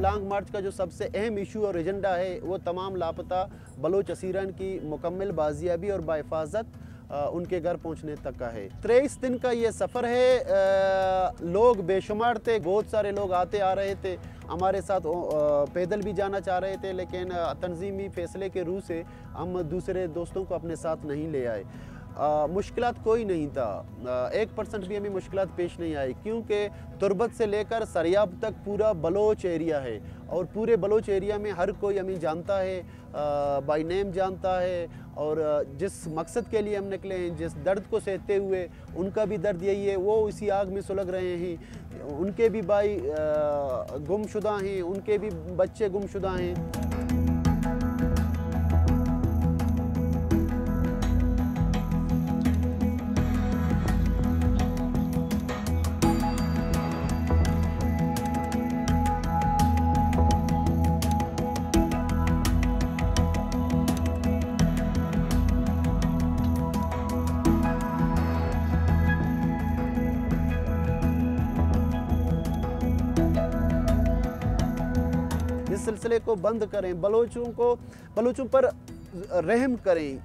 Long मार्च का जो सबसे अहम इशू और एजेंडा है वो तमाम लापता बलोच असीरन की मुकम्मल बाजियाबी और बाहिफाजत उनके घर पहुंचने तक का है। 23 दिन का ये सफ़र है। लोग बेशुमार थे, बहुत सारे लोग आते आ रहे थे, हमारे साथ पैदल भी जाना चाह रहे थे, लेकिन तंजीमी फ़ैसले के रूह से हम दूसरे दोस्तों को अपने साथ नहीं ले आए। मुश्किलात कोई नहीं था, 1% भी हमें मुश्किलात पेश नहीं आई, क्योंकि तुरबत से लेकर सरियाब तक पूरा बलोच एरिया है और पूरे बलोच एरिया में हर कोई हमें जानता है, बाय नेम जानता है। और जिस मकसद के लिए हम निकले हैं, जिस दर्द को सहते हुए, उनका भी दर्द यही है। वो इसी आग में सुलग रहे हैं, उनके भी भाई गुमशुदा हैं, उनके भी बच्चे गुमशुदा हैं। इस सिलसिले को बंद करें, बलोचों पर रहम करें,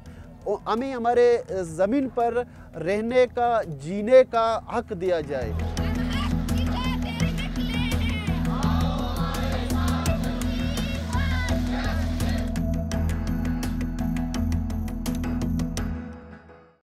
हमें हमारे ज़मीन पर रहने का, जीने का हक दिया जाए।